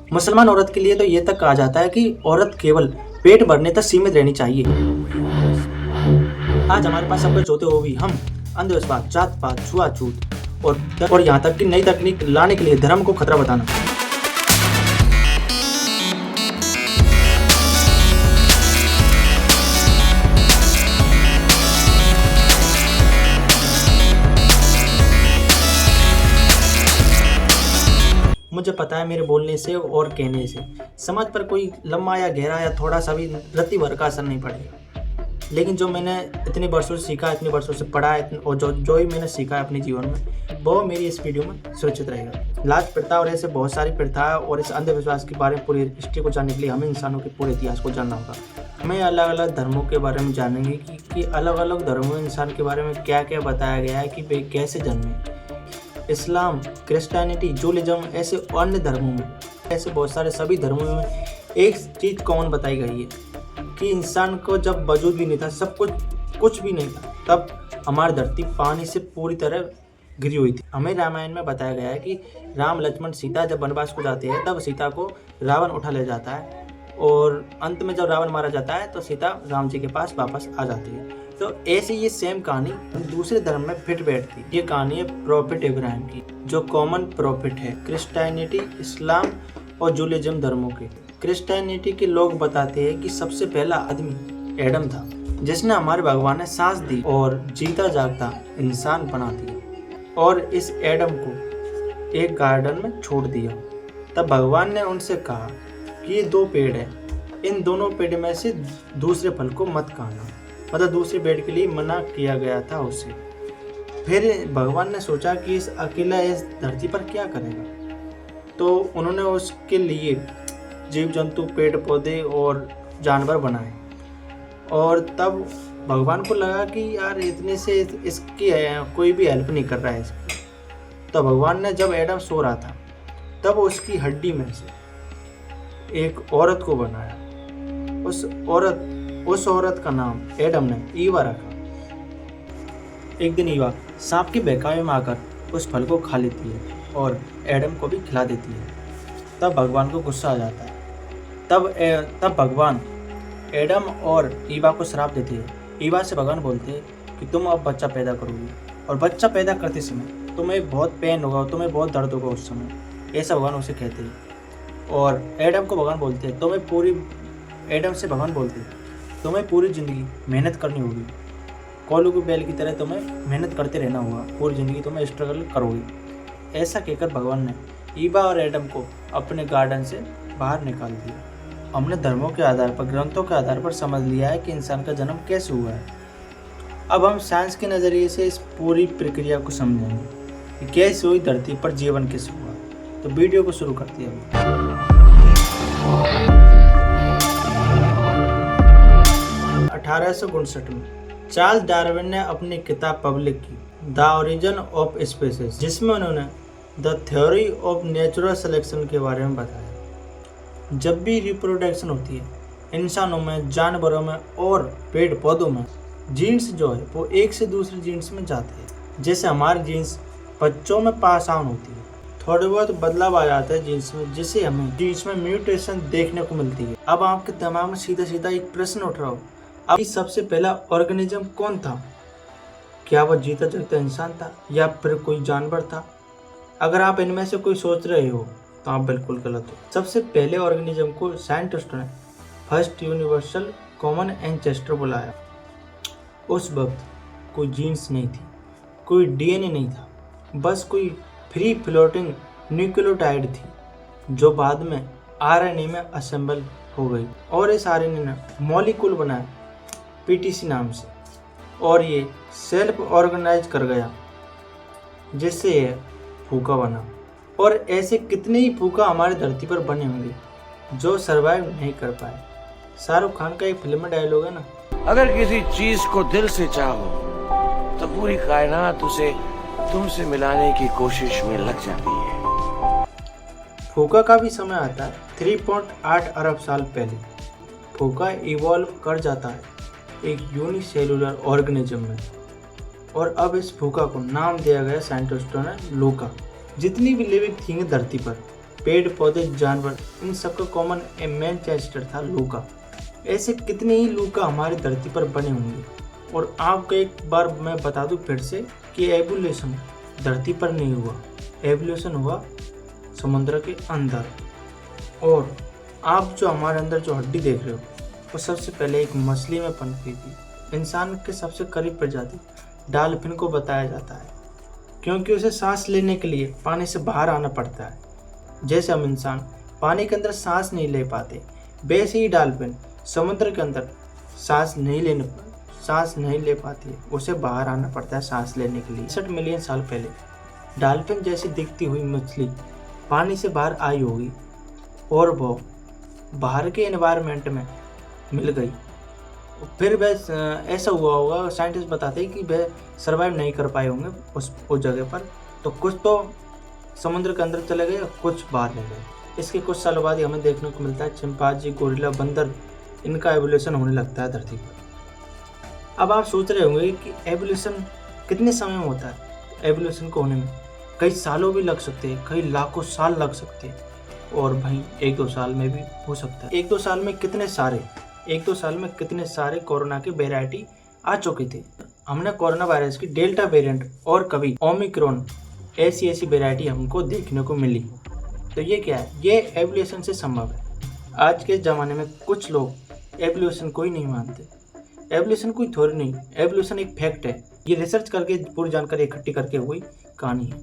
मुसलमान औरत के लिए तो ये तक कहा जाता है कि औरत केवल पेट भरने तक सीमित रहनी चाहिए। आज हमारे पास सब कुछ होते हुए भी हम अंधविश्वास, जात पात, छुआछूत और यहाँ तक कि नई तकनीक लाने के लिए धर्म को खतरा बताना। मुझे पता है मेरे बोलने से और कहने से समाज पर कोई लंबा या गहरा या थोड़ा सा भी रत्ती भर का असर नहीं पड़ेगा, लेकिन जो मैंने इतने वर्षों से सीखा, इतने वर्षों से पढ़ा है और जो ही मैंने सीखा है अपने जीवन में, वो मेरी इस वीडियो में सुरक्षित रहेगा। लाज प्रथा और ऐसे बहुत सारी प्रथाएं और इस अंधविश्वास के बारे में पूरी हिस्ट्री को जानने के लिए हमें इंसानों के पूरे इतिहास को जानना होगा। हमें अलग अलग धर्मों के बारे में जानेंगे कि अलग अलग धर्मों में इंसान के बारे में क्या क्या बताया गया है कि वे कैसे जन्मे। इस्लाम, क्रिश्चियनिटी, जूलिज्म, ऐसे अन्य धर्मों में, ऐसे बहुत सारे सभी धर्मों में एक चीज़ कॉमन बताई गई है कि इंसान को जब वजूद भी नहीं था, सब कुछ भी नहीं था, तब हमारी धरती पानी से पूरी तरह घिरी हुई थी। हमें रामायण में बताया गया है कि राम, लक्ष्मण, सीता जब वनवास को जाते हैं तब सीता को रावण उठा ले जाता है और अंत में जब रावण मारा जाता है तो सीता राम जी के पास वापस आ जाती है। तो ऐसी ये सेम कहानी दूसरे धर्म में फिट बैठती। ये कहानी है प्रॉफिट इब्राहिम की, जो कॉमन प्रॉफिट है क्रिश्चियनिटी, इस्लाम और जूलिज्म धर्मों के। क्रिश्चियनिटी के लोग बताते हैं कि सबसे पहला आदमी एडम था, जिसने हमारे भगवान ने सांस दी और जीता जागता इंसान बना दिया और इस एडम को एक गार्डन में छोड़ दिया। तब भगवान ने उनसे कहा कि ये दो पेड़ है, इन दोनों पेड़ में से दूसरे फल को मत खाना, मतलब दूसरे पेड़ के लिए मना किया गया था उसे। फिर भगवान ने सोचा कि इस अकेला इस धरती पर क्या करेगा, तो उन्होंने उसके लिए जीव जंतु, पेड़ पौधे और जानवर बनाए। और तब भगवान को लगा कि यार इतने से इसकी कोई भी हेल्प नहीं कर रहा है इसकी। तो भगवान ने जब एडम सो रहा था तब उसकी हड्डी में से एक औरत को बनाया। उस औरत का नाम एडम ने ईवा रखा। एक दिन ईवा सांप के बहकावे में आकर उस फल को खा लेती है और एडम को भी खिला देती है। तब भगवान को गुस्सा आ जाता है। तब भगवान एडम और ईवा को श्राप देते हैं। ईवा से भगवान बोलते हैं कि तुम अब बच्चा पैदा करोगी और बच्चा पैदा करते समय तुम्हें बहुत पेन होगा, तुम्हें बहुत दर्द होगा उस समय, ऐसा भगवान उसे कहते हैं। और एडम को भगवान बोलते हैं तुम्हें पूरी ज़िंदगी मेहनत करनी होगी, कोलू की बैल की तरह तुम्हें मेहनत करते रहना होगा, पूरी ज़िंदगी तुम्हें स्ट्रगल करोगी। ऐसा कहकर भगवान ने ईवा और एडम को अपने गार्डन से बाहर निकाल दिया। हमने धर्मों के आधार पर, ग्रंथों के आधार पर समझ लिया है कि इंसान का जन्म कैसे हुआ है। अब हम साइंस के नज़रिए से इस पूरी प्रक्रिया को समझेंगे कि कैसे हुई धरती पर जीवन कैसे हुआ। तो वीडियो को शुरू करते हैं। 1859 में चार्ल्स डार्विन ने अपनी किताब पब्लिश की द ओरिजिन ऑफ स्पीसीज, जिसमें उन्होंने the theory of natural selection के बारे में बताया। जब भी रिप्रोडक्शन होती है इंसानों में, जानवरों में और पेड़ पौधों में, जीन्स जो है वो एक से दूसरे जीन्स में जाते हैं। जैसे हमारी जीन्स बच्चों में पास ऑन होती है, थोड़े बहुत बदलाव आ जाता है जीन्स में, जिससे हमें जीन्स में म्यूटेशन देखने को मिलती है। अब आपके दिमाग में सीधा सीधा एक प्रश्न उठ रहा हो, अब सबसे पहला ऑर्गेनिज्म कौन था? क्या वह जीता जागता इंसान था या फिर कोई जानवर था? अगर आप इनमें से कोई सोच रहे हो तो आप बिल्कुल गलत हो। सबसे पहले ऑर्गेनिज्म को साइंटिस्टों ने फर्स्ट यूनिवर्सल कॉमन एंसेस्टर बुलाया। उस वक्त कोई जीन्स नहीं थी, कोई डीएनए नहीं था, बस कोई फ्री फ्लोटिंग न्यूक्लियोटाइड थी, जो बाद में आरएनए में असेंबल हो गई और इस आरएनए ने मॉलिक्यूल बनाया पीटीसी नाम से, और ये सेल्फ ऑर्गेनाइज कर गया, जिससे यह फूका बना। और ऐसे कितने ही फूका हमारी धरती पर बने होंगे जो सरवाइव नहीं कर पाए। शाहरुख खान का एक फिल्म में डायलॉग है ना, अगर किसी चीज को दिल से चाहो तो पूरी कायनात उसे तुमसे मिलाने की कोशिश में लग जाती है। फूका का भी समय आता है 3.8 अरब साल पहले। फूका इवॉल्व कर जाता है एक यूनिसेलुलर ऑर्गेनिज्म में, और अब इस फूका को नाम दिया गया साइंटिस्टों ने लूका। जितनी भी लिविंग थिंग धरती पर पेड़ पौधे जानवर इन सबका कॉमन मेन एंसेस्टर था लूका। ऐसे कितने ही लूका हमारी धरती पर बने होंगे। और आपको एक बार मैं बता दूं फिर से कि एवोल्यूशन धरती पर नहीं हुआ, एवोल्यूशन हुआ समुद्र के अंदर। और आप जो हमारे अंदर जो हड्डी देख रहे हो वो सबसे पहले एक मछली में पनपी थी। इंसान के सबसे करीब प्रजाति डॉल्फिन को बताया जाता है, क्योंकि उसे सांस लेने के लिए पानी से बाहर आना पड़ता है। जैसे हम इंसान पानी के अंदर सांस नहीं ले पाते, वैसे ही डॉल्फिन समुद्र के अंदर सांस नहीं ले पाती है, उसे बाहर आना पड़ता है सांस लेने के लिए। 60 मिलियन साल पहले डॉल्फिन जैसी दिखती हुई मछली पानी से बाहर आई होगी और वो बाहर के एनवायरनमेंट में मिल गई। फिर वह ऐसा हुआ होगा, साइंटिस्ट बताते हैं कि वह सर्वाइव नहीं कर पाए होंगे उस जगह पर, तो कुछ तो समुद्र के अंदर चले गए और कुछ बाहर रह गए। इसके कुछ साल बाद ही हमें देखने को मिलता है चिंपांजी, गोरिल्ला, बंदर, इनका एवोल्यूशन होने लगता है धरती पर। अब आप सोच रहे होंगे कि एवोल्यूशन कितने समय में होता है। एवोल्यूशन को होने में कई सालों भी लग सकते हैं, कई लाखों साल लग सकते हैं, और भाई 1-2 साल में भी हो सकता है। 1-2 साल में कितने सारे कोरोना के वेराइटी आ चुके थे। हमने कोरोना वायरस की डेल्टा वेरिएंट और कभी ओमिक्रॉन ऐसी वेराइटी हमको देखने को मिली। तो ये क्या है? ये एवोल्यूशन से संभव है। आज के ज़माने में कुछ लोग एवोल्यूशन को ही नहीं मानते। एवोल्यूशन कोई थ्योरी नहीं, एवोल्यूशन एक फैक्ट है। ये रिसर्च करके पूरी जानकारी इकट्ठी करके हुई कहानी है।